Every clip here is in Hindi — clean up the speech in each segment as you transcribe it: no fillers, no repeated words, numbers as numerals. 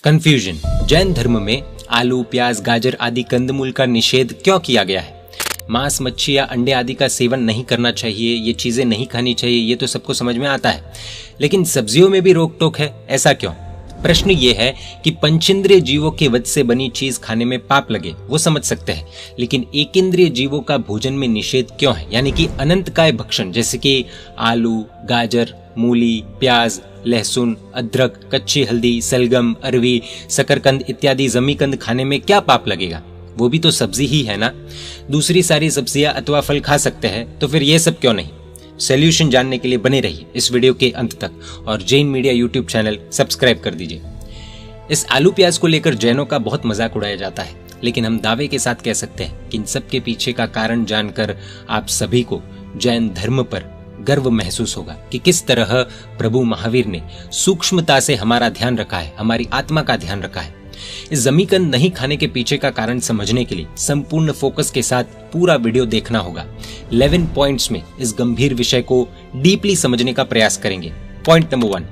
कंफ्यूजन। जैन धर्म में आलू, प्याज, गाजर आदि कंदमूल का निषेध क्यों किया गया है? मांस, मच्छी या अंडे आदि का सेवन नहीं करना चाहिए, ये चीजें नहीं खानी चाहिए, ये तो सबको समझ में आता है। लेकिन सब्जियों में भी रोक टोक है, ऐसा क्यों? प्रश्न ये है कि पंचेंद्रिय जीवों के वध से बनी चीज खाने में पाप लगे, वो समझ सकते हैं, लेकिन एकेंद्रिय जीवों का भोजन में निषेध क्यों है? यानी कि अनंतकाय भक्षण जैसे कि आलू, गाजर, मूली, प्याज, लहसुन, अदरक, कच्ची हल्दी, सलगम, अरवी, शकरकंद इत्यादि जमीकंद खाने में क्या पाप लगेगा? वो भी तो सब्जी ही है ना। दूसरी सारी सब्जियां अथवा फल खा सकते हैं, तो फिर ये सब क्यों नहीं? सॉल्यूशन जानने के लिए बने रहिए इस वीडियो के अंत तक और Jain media YouTube channel subscribe कर दीजिए। इस आलू प्याज को लेकर जैनों का बहुत मजाक उड़ाया जाता है, लेकिन हम दावे के साथ कह सकते हैं कि इन सब के पीछे का कारण जानकर आप सभी को जैन धर्म पर गर्व महसूस होगा कि किस तरह प्रभु महावीर ने सूक्ष्मता से हमारा ध्यान रखा है, हमारी आत्मा का ध्यान रखा है। इस जमीकंद नहीं खाने के पीछे का कारण समझने के लिए संपूर्ण फोकस के साथ पूरा वीडियो देखना होगा। 11 पॉइंट्स में इस गंभीर विषय को डीपली समझने का प्रयास करेंगे। पॉइंट नंबर 1,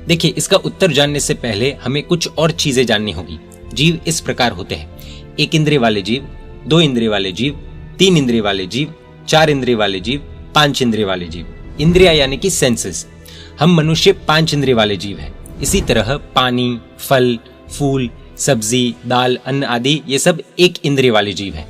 देखिए, इसका उत्तर जानने से पहले हमें कुछ और चीजें जाननी होगी। जीव इस प्रकार होते हैं: 1 इंद्रिय वाले जीव, 2 इंद्रिय वाले जीव, 3 इंद्रिय वाले जीव, 4 इंद्रिय वाले जीव, 5 इंद्रिय वाले जीव। इंद्रिया यानी कि सेंसेस। हम मनुष्य 5 इंद्रिय वाले जीव हैं। इसी तरह पानी, फल, फूल, सब्जी, दाल, अन्न आदि ये सब 1 इंद्रिय वाले जीव हैं।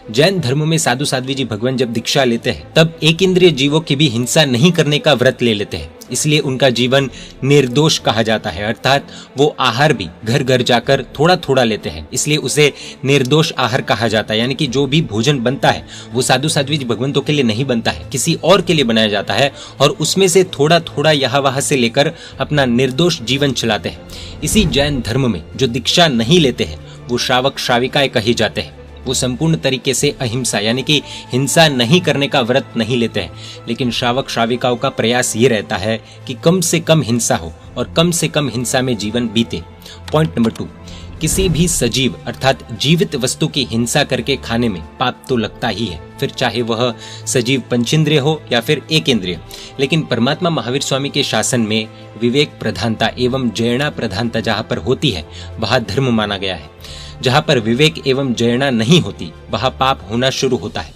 जैन धर्म में साधु साध्वी जी भगवान जब दीक्षा लेते हैं तब 1 इंद्रिय जीवों की भी हिंसा नहीं करने का व्रत ले लेते हैं, इसलिए उनका जीवन निर्दोष कहा जाता है। अर्थात वो आहार भी घर घर जाकर थोड़ा थोड़ा लेते हैं, इसलिए उसे निर्दोष आहार कहा जाता है। यानी कि जो भी भोजन बनता है वो साधु साध्वी जी भगवंतों के लिए नहीं बनता है, किसी और के लिए बनाया जाता है और उसमें से थोड़ा थोड़ा यहाँ वहां से लेकर अपना निर्दोष जीवन चलाते हैं। इसी जैन धर्म में जो दीक्षा नहीं लेते हैं वो श्रावक श्राविकाएं कहे जाते हैं। वो संपूर्ण तरीके से अहिंसा यानी कि हिंसा नहीं करने का व्रत नहीं लेते हैं, लेकिन श्रावक श्राविकाओं का प्रयास ये रहता है कि कम से कम हिंसा हो और कम से कम हिंसा में जीवन बीते। पॉइंट नंबर 2, किसी भी सजीव अर्थात जीवित वस्तु की हिंसा करके खाने में पाप तो लगता ही है, फिर चाहे वह सजीव पंचेंद्रिय हो या फिर 1 इंद्रिय। लेकिन परमात्मा महावीर स्वामी के शासन में विवेक प्रधानता एवं जयणा प्रधानता जहाँ पर होती है वहाँ धर्म माना गया है। जहाँ पर विवेक एवं जयणा नहीं होती वहाँ पाप होना शुरू होता है।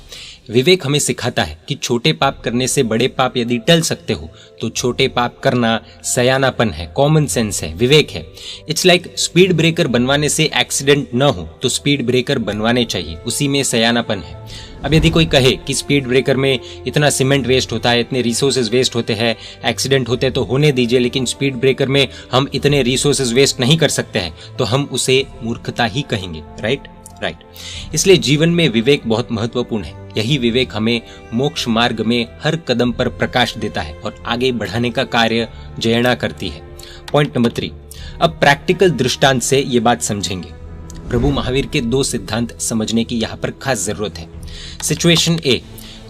विवेक हमें सिखाता है कि छोटे पाप करने से बड़े पाप यदि टल सकते हो तो छोटे पाप करना सयानापन है, कॉमन सेंस है, विवेक है। इट्स लाइक स्पीड ब्रेकर बनवाने से एक्सीडेंट न हो तो स्पीड ब्रेकर बनवाने चाहिए, उसी में सयानापन है। अब यदि कोई कहे कि स्पीड ब्रेकर में इतना सीमेंट वेस्ट होता है, इतने रिसोर्सेज वेस्ट होते हैं, एक्सीडेंट होते तो होने दीजिए, लेकिन स्पीड ब्रेकर में हम इतने रिसोर्सेज वेस्ट नहीं कर सकते हैं, तो हम उसे मूर्खता ही कहेंगे। राइट। इसलिए जीवन में विवेक बहुत महत्वपूर्ण है। यही विवेक हमें मोक्ष मार्ग में हर कदम पर प्रकाश देता है और आगे बढ़ाने का कार्य जयणा करती है। पॉइंट नंबर 3, अब प्रैक्टिकल दृष्टांत से ये बात समझेंगे। प्रभु महावीर के 2 सिद्धांत समझने की यहाँ पर खास जरूरत है। सिचुएशन ए,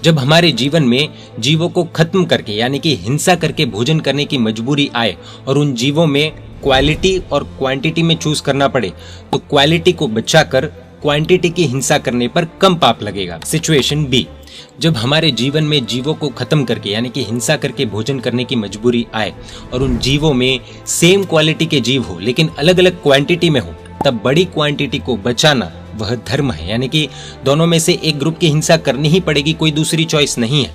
जब हमारे जीवन में जीवों को खत्म करके यानी कि हिंसा करके भोजन करने की मजबूरी आए और उन जीवों में क्वालिटी और क्वांटिटी में चूज करना पड़े, तो क्वालिटी को बचाकर क्वांटिटी की हिंसा करने पर कम पाप लगेगा। सिचुएशन बी, जब हमारे जीवन में जीवों को खत्म करके यानी कि हिंसा करके भोजन करने की मजबूरी आए और उन जीवों में सेम क्वालिटी के जीव हो लेकिन अलग अलग क्वांटिटी में हो, तब बड़ी क्वांटिटी को बचाना वह धर्म है। यानी कि दोनों में से एक ग्रुप की हिंसा करनी ही पड़ेगी, कोई दूसरी चॉइस नहीं है।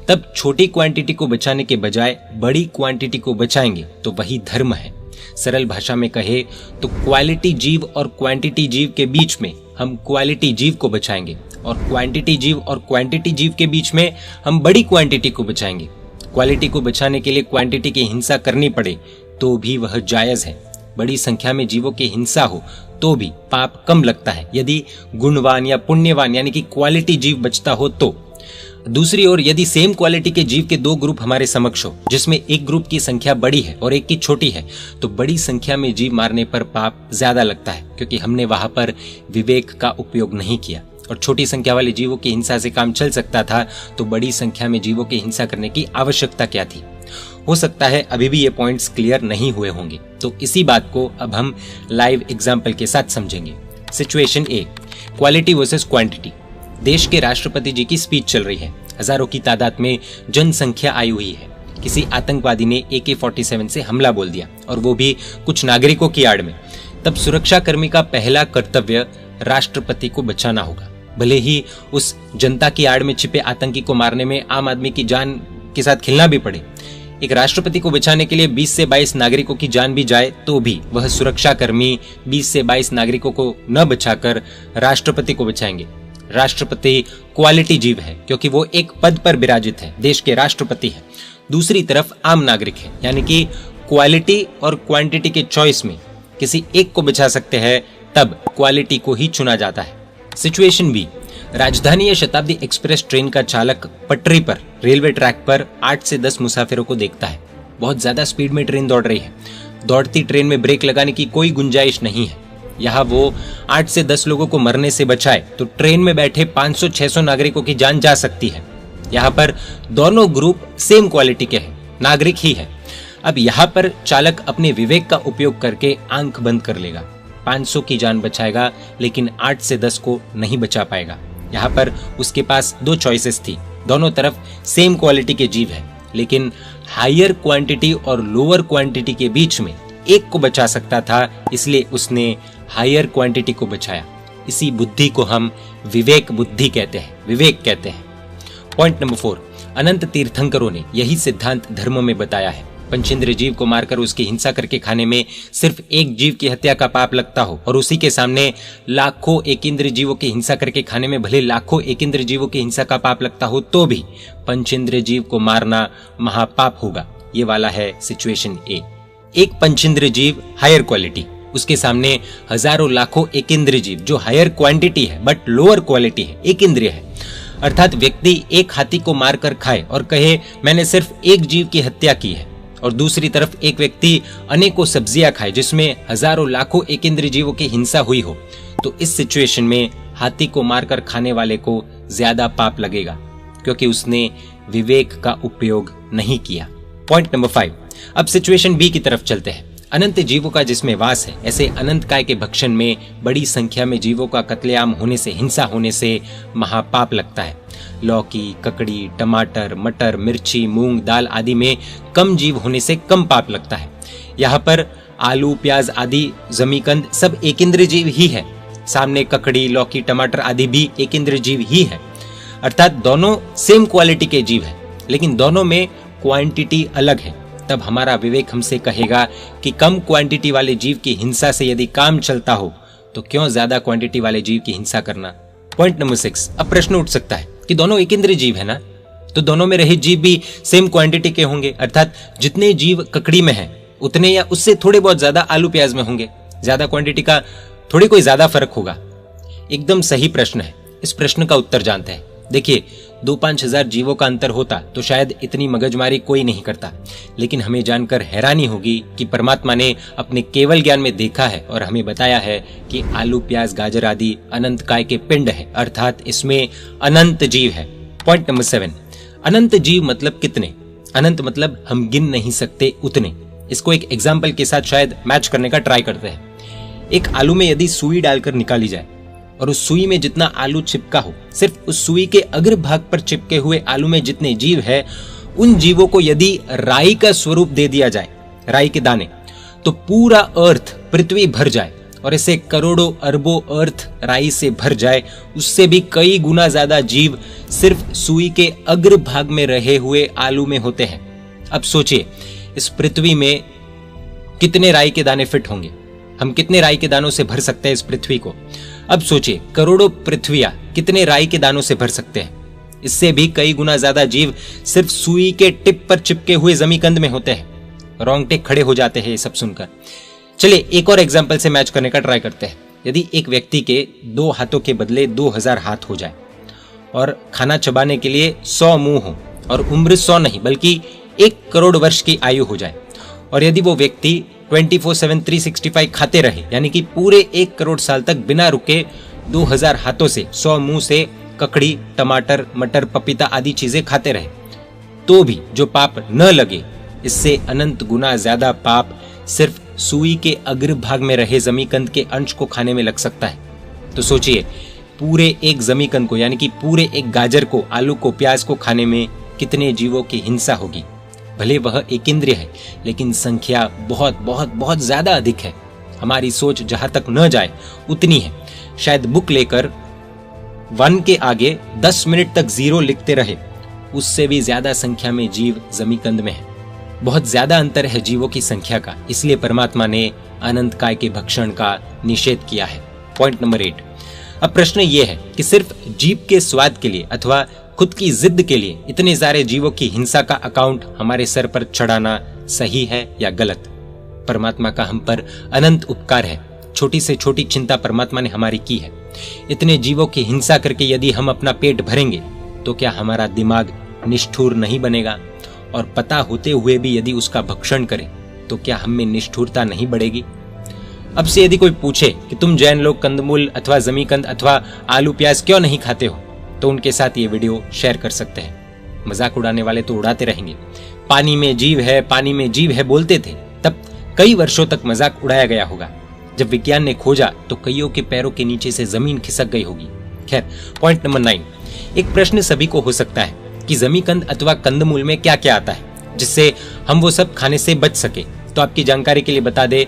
तब छोटी क्वांटिटी को बचाने के बजाय बड़ी क्वांटिटी को बचाएंगे तो वही धर्म है। सरल भाषा में कहे तो क्वालिटी जीव और क्वांटिटी जीव के बीच में हम क्वालिटी जीव को बचाएंगे और क्वांटिटी जीव और क्वांटिटी जीव के बीच में हम बड़ी क्वांटिटी को बचाएंगे। क्वालिटी को बचाने के लिए क्वांटिटी की हिंसा करनी पड़े तो भी वह जायज है। बड़ी संख्या में जीवों की हिंसा हो तो भी पाप कम लगता है यदि गुणवान या पुण्यवान यानी कि क्वालिटी जीव बचता हो तो। दूसरी ओर यदि सेम क्वालिटी के जीव के 2 ग्रुप हमारे समक्ष हो, जिसमें एक ग्रुप की संख्या बड़ी है और एक की छोटी है, तो बड़ी संख्या में जीव मारने पर पाप ज्यादा लगता है, क्योंकि हमने वहां पर विवेक का उपयोग नहीं किया। और छोटी संख्या वाले जीवों की हिंसा से काम चल सकता था, तो बड़ी संख्या में जीवों की हिंसा करने की आवश्यकता क्या थी? हो सकता है अभी भी ये पॉइंट्स क्लियर नहीं हुए होंगे, तो इसी बात को अब हम लाइव एग्जाम्पल के साथ समझेंगे। सिचुएशन ए, क्वालिटी वर्सेस क्वांटिटी। देश के राष्ट्रपति जी की स्पीच चल रही है, हजारों की तादाद में जनसंख्या आई हुई है। किसी आतंकवादी ने AK-47 से हमला बोल दिया और वो भी कुछ नागरिकों की आड़ में। तब सुरक्षाकर्मी का पहला कर्तव्य राष्ट्रपति को बचाना होगा। भले ही उस जनता की आड़ में छिपे आतंकी को मारने में आम आदमी की जान के साथ खेलना भी पड़े, एक राष्ट्रपति को बचाने के लिए 20 से 22 नागरिकों की जान भी जाए तो भी वह सुरक्षाकर्मी 20 से 22 नागरिकों को न बचाकर राष्ट्रपति को बचाएंगे। राष्ट्रपति क्वालिटी जीव है क्योंकि वो एक पद पर विराजित है, देश के राष्ट्रपति है। दूसरी तरफ आम नागरिक है, यानी कि क्वालिटी और क्वांटिटी के चॉइस में किसी एक को बचा सकते हैं, तब क्वालिटी को ही चुना जाता है। सिचुएशन बी, राजधानी या शताब्दी एक्सप्रेस ट्रेन का चालक पटरी पर रेलवे ट्रैक पर 8 से 10 मुसाफिरों को देखता है। बहुत ज्यादा स्पीड में ट्रेन दौड़ रही है। दौड़ती ट्रेन में ब्रेक लगाने की कोई गुंजाइश नहीं है। यहाँ वो 8 से 10 लोगों को मरने से बचाए तो ट्रेन में बैठे 500-600 नागरिकों की जान जा सकती है। यहाँ पर दोनों ग्रुप सेम क्वालिटी के हैं, नागरिक ही है। अब यहाँ पर चालक अपने विवेक का उपयोग करके आंख बंद कर लेगा, 500 की जान बचाएगा लेकिन 8 से 10 को नहीं बचा पाएगा। यहाँ पर उसके पास 2 चॉइसेस थी, दोनों तरफ सेम क्वालिटी के जीव है, लेकिन हायर क्वांटिटी और लोअर क्वांटिटी के बीच में एक को बचा सकता था, इसलिए उसने हायर क्वांटिटी को बचाया। इसी बुद्धि को हम विवेक बुद्धि कहते हैं, विवेक कहते हैं। पॉइंट नंबर 4, अनंत तीर्थंकरों ने यही सिद्धांत धर्म में बताया है। पंचेंद्र जीव को मारकर उसकी हिंसा करके खाने में सिर्फ एक जीव की हत्या का पाप लगता हो और उसी के सामने लाखों एकेंद्र जीवों की हिंसा करके खाने में भले लाखों एकेंद्र जीवों की हिंसा का पाप लगता हो तो भी पंचेंद्र जीव को मारना महापाप होगा। ये वाला है सिचुएशन ए। एक पंचेंद्र जीव हायर क्वालिटी, उसके सामने हजारों लाखों एकेंद्र जीव जो हायर क्वांटिटी है बट लोअर क्वालिटी है, एक इंद्रिय है। अर्थात व्यक्ति एक हाथी को मारकर खाए और कहे मैंने सिर्फ एक जीव की हत्या की है, और दूसरी तरफ एक व्यक्ति अनेकों सब्जियां खाए जिसमें हजारों लाखों एकेंद्रीय जीवों की हिंसा हुई हो, तो इस सिचुएशन में हाथी को मारकर खाने वाले को ज्यादा पाप लगेगा क्योंकि उसने विवेक का उपयोग नहीं किया। पॉइंट नंबर 5, अब सिचुएशन बी की तरफ चलते हैं। अनंत जीवों का जिसमें वास है, ऐसे अनंत काय के भक्षण में बड़ी संख्या में जीवों का कत्लेआम होने से, हिंसा होने से महापाप लगता है। लौकी, ककड़ी, टमाटर, मटर, मिर्ची, मूंग, दाल आदि में कम जीव होने से कम पाप लगता है। यहाँ पर आलू, प्याज आदि जमीकंद सब एकेंद्रीय जीव ही है। सामने ककड़ी, लौकी, टमाटर आदि भी एकेंद्रीय जीव ही है। अर्थात दोनों सेम क्वालिटी के जीव है, लेकिन दोनों में क्वांटिटी अलग है। तब हमारा विवेक हमसे कहेगा कि कम क्वांटिटी वाले जीव की हिंसा से यदि काम चलता हो तो क्यों ज्यादा क्वांटिटी वाले जीव की हिंसा करना। पॉइंट नंबर 6, अब प्रश्न उठ सकता है कि दोनों एकेंद्रीय जीव है ना, तो दोनों में रहे जीव भी सेम क्वांटिटी के होंगे, अर्थात जितने जीव ककड़ी में हैं उतने या उससे थोड़े बहुत ज्यादा आलू प्याज में होंगे। ज्यादा क्वांटिटी का थोड़ी कोई ज्यादा फर्क होगा। एकदम सही प्रश्न है। इस प्रश्न का उत्तर जानते हैं। देखिए, 2-5 हजार जीवों का अंतर होता तो शायद इतनी मगजमारी कोई नहीं करता, लेकिन हमें जानकर हैरानी होगी कि परमात्मा ने अपने केवल ज्ञान में देखा है और हमें बताया है कि आलू, प्याज, गाजर आदि अनंत काय के पिंड है, अर्थात इसमें अनंत जीव है। पॉइंट नंबर 7, अनंत जीव मतलब कितने? अनंत मतलब हम गिन नहीं सकते उतने। इसको एक एग्जाम्पल के साथ शायद मैच करने का ट्राई करते हैं। एक आलू में यदि सुई डालकर निकाली जाए और उस सुई में जितना आलू चिपका हो, सिर्फ उस सुई के अग्रभाग पर चिपके हुए आलू में जितने जीव है, उन जीवों को यदि राई का स्वरूप दे दिया जाए, राई के दाने, तो पूरा अर्थ, पृथ्वी भर जाए और ऐसे करोड़ों अरबों अर्थ राई से भर जाए, उससे भी कई गुना ज्यादा जीव सिर्फ सुई के अग्रभाग में रहे हुए आलू में होते हैं। अब सोचिए, इस पृथ्वी में कितने राई के दाने फिट होंगे? हम कितने राई के दानों से भर सकते हैं इस पृथ्वी को? अब सोचिए, करोड़ों पृथ्वियां कितने राई के दानों से भर सकते हैं? इससे भी कई गुना ज्यादा जीव सिर्फ सुई के टिप पर चिपके हुए जमीकंद में होते हैं। रोंगटे खड़े हो जाते हैं ये सब सुनकर। चलिए एक और एग्जाम्पल से मैच करने का ट्राई करते हैं। यदि एक व्यक्ति के 2 हाथों के बदले 2000 हाथ हो जाए और खाना चबाने के लिए 100 मुंह हो और उम्र 100 नहीं बल्कि 1 करोड़ वर्ष की आयु हो जाए, और यदि वो व्यक्ति 24/7 365 खाते रहे, यानी कि पूरे 1 करोड़ साल तक बिना रुके 2000 हाथों से 100 मुंह से ककड़ी, टमाटर, मटर, पपीता आदि चीजें खाते रहे, तो भी जो पाप न लगे, इससे अनंत गुना ज्यादा पाप सिर्फ सुई के अग्रभाग में रहे जमीकंद के अंश को खाने में लग सकता है। तो सोचिए, पूरे एक जमीकंद को, यानी कि पूरे एक गाजर को, आलू को, प्याज को खाने में कितने जीवों की हिंसा होगी। भले वह एक इंद्रिय है, लेकिन संख्या बहुत बहुत बहुत ज्यादा अधिक है। हमारी सोच जहां तक न जाए उतनी है। शायद बुक लेकर 1 के आगे 10 मिनट तक 0 लिखते रहे, उससे भी ज्यादा संख्या में जीव जमीकंद में है। बहुत ज्यादा अंतर है जीवों की संख्या का, इसलिए परमात्मा ने अनंत काय के भक्षण का निषेध किया है। Point number 8। अब प्रश्न ये है कि सिर्फ जीभ के स्वाद के लिए अथवा खुद की जिद के लिए इतने सारे जीवों की हिंसा का अकाउंट हमारे सर पर चढ़ाना सही है या गलत? परमात्मा का हम पर अनंत उपकार है। छोटी से छोटी चिंता परमात्मा ने हमारी की है। इतने जीवों की हिंसा करके यदि हम अपना पेट भरेंगे तो क्या हमारा दिमाग निष्ठुर नहीं बनेगा? और पता होते हुए भी यदि उसका भक्षण करें तो क्या हम में निष्ठुरता नहीं बढ़ेगी? अब से यदि कोई पूछे कि तुम जैन लोग कंदमूल अथवा जमीकंद अथवा आलू प्याज क्यों नहीं खाते हो, तो उनके साथ ये वीडियो शेयर कर सकते हैं। मजाक उड़ाने वाले तो उड़ाते रहेंगे। पानी में जीव है, पानी में जीव है बोलते थे, तब कई वर्षों तक मजाक उड़ाया गया होगा। जब विज्ञान ने खोजा तो कईयों के पैरों के नीचे से जमीन खिसक गई होगी। खैर, पॉइंट नंबर 9। एक प्रश्न सभी को हो सकता है कि जमीकंद अथवा कंदमूल में क्या क्या आता है जिससे हम वो सब खाने से बच सके। तो आपकी जानकारी के लिए बता दे,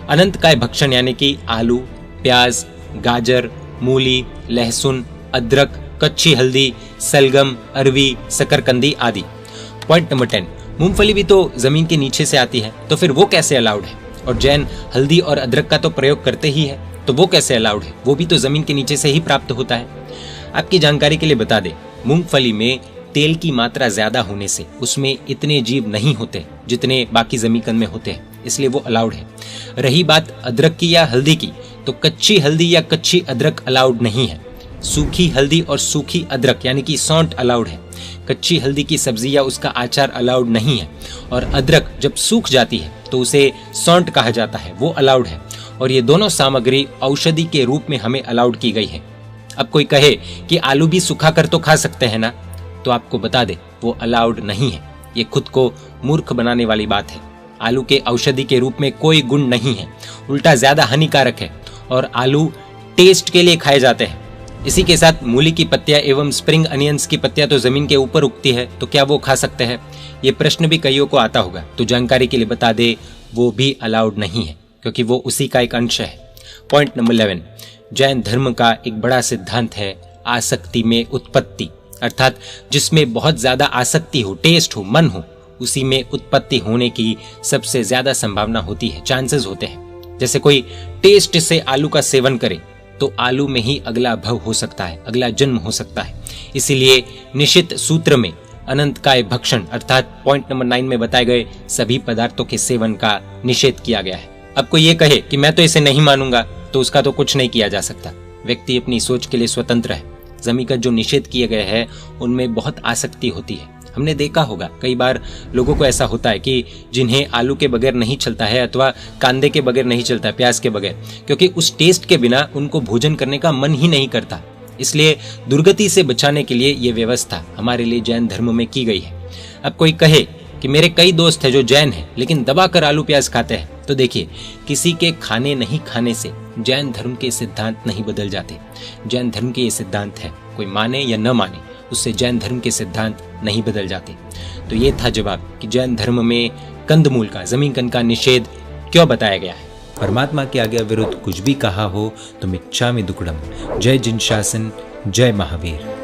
अनंत काय भक्षण यानी कि आलू, प्याज, गाजर, मूली, लहसुन, अदरक, कच्ची हल्दी, सलगम, अरवी, शकरकंदी आदि। Point number 10। मूंगफली भी तो जमीन के नीचे से आती है, तो फिर वो कैसे अलाउड है? और जैन हल्दी और अदरक का तो प्रयोग करते ही है, तो वो कैसे अलाउड है? वो भी तो जमीन के नीचे से ही प्राप्त होता है। आपकी जानकारी के लिए बता दें, मूंगफली में तेल की मात्रा ज्यादा होने से उसमें इतने जीव नहीं होते जितने बाकी जमीकंद में होते हैं, इसलिए वो अलाउड है। रही बात अदरक की या हल्दी की, तो कच्ची हल्दी या कच्ची अदरक अलाउड नहीं है। सूखी हल्दी और सूखी अदरक यानी कि सौंठ अलाउड है। कच्ची हल्दी की सब्जी या उसका अचार अलाउड नहीं है। और अदरक जब सूख जाती है तो उसे सौंठ कहा जाता है, वो अलाउड है। और ये दोनों सामग्री औषधि के रूप में हमें अलाउड की गई है। अब कोई कहे कि आलू भी सुखा कर तो खा सकते हैं ना, तो आपको बता दे वो अलाउड नहीं है। ये खुद को मूर्ख बनाने वाली बात है। आलू के औषधि के रूप में कोई गुण नहीं है, उल्टा ज्यादा हानिकारक है। और आलू टेस्ट के लिए खाए जाते हैं। इसी के साथ मूली की पत्तियां एवं स्प्रिंग अनियंस की पत्तियां तो जमीन के ऊपर उगती है, तो क्या वो खा सकते हैं? ये प्रश्न भी कईयों को आता होगा, तो जानकारी के लिए बता दे वो भी अलाउड नहीं है, क्योंकि वो उसी का एक अंश है। Point number 11। जैन धर्म का एक बड़ा सिद्धांत है आसक्ति में उत्पत्ति, अर्थात जिसमें बहुत ज्यादा आसक्ति हो, टेस्ट हो, मन हो, उसी में उत्पत्ति होने की सबसे ज्यादा संभावना होती है, चांसेस होते हैं। जैसे कोई टेस्ट से आलू का सेवन करे तो आलू में ही अगला भव हो सकता है, अगला जन्म हो सकता है। इसीलिए निषिद्ध सूत्र में अनंत काय भक्षण अर्थात पॉइंट नंबर 9 में बताए गए सभी पदार्थों के सेवन का निषेध किया गया है। अब कोई ये कहे कि मैं तो इसे नहीं मानूंगा, तो उसका तो कुछ नहीं किया जा सकता। व्यक्ति अपनी सोच के लिए स्वतंत्र है। जमीकंद जो निषेध किए गए हैं उनमें बहुत आसक्ति होती है। हमने देखा होगा कई बार लोगों को ऐसा होता है कि जिन्हें आलू के बगैर नहीं चलता है अथवा कांदे के बगैर नहीं चलता, प्याज के बगैर, क्योंकि उस टेस्ट के बिना उनको भोजन करने का मन ही नहीं करता। इसलिए दुर्गति से बचाने के लिए ये व्यवस्था हमारे लिए जैन धर्म में की गई है। अब कोई कहे कि मेरे कई दोस्त हैं जो जैन हैं लेकिन दबाकर आलू प्याज खाते हैं, तो देखिए, किसी के खाने नहीं खाने से जैन धर्म के सिद्धांत नहीं बदल जाते। जैन धर्म के ये सिद्धांत है, कोई माने या न माने, उससे जैन धर्म के सिद्धांत नहीं बदल जाते। तो ये था जवाब कि जैन धर्म में कंदमूल का, जमीकंद का निषेध क्यों बताया गया है। परमात्मा के आज्ञा विरुद्ध कुछ भी कहा हो तो मिच्छामि दुक्कडम। जय जिन शासन, जय महावीर।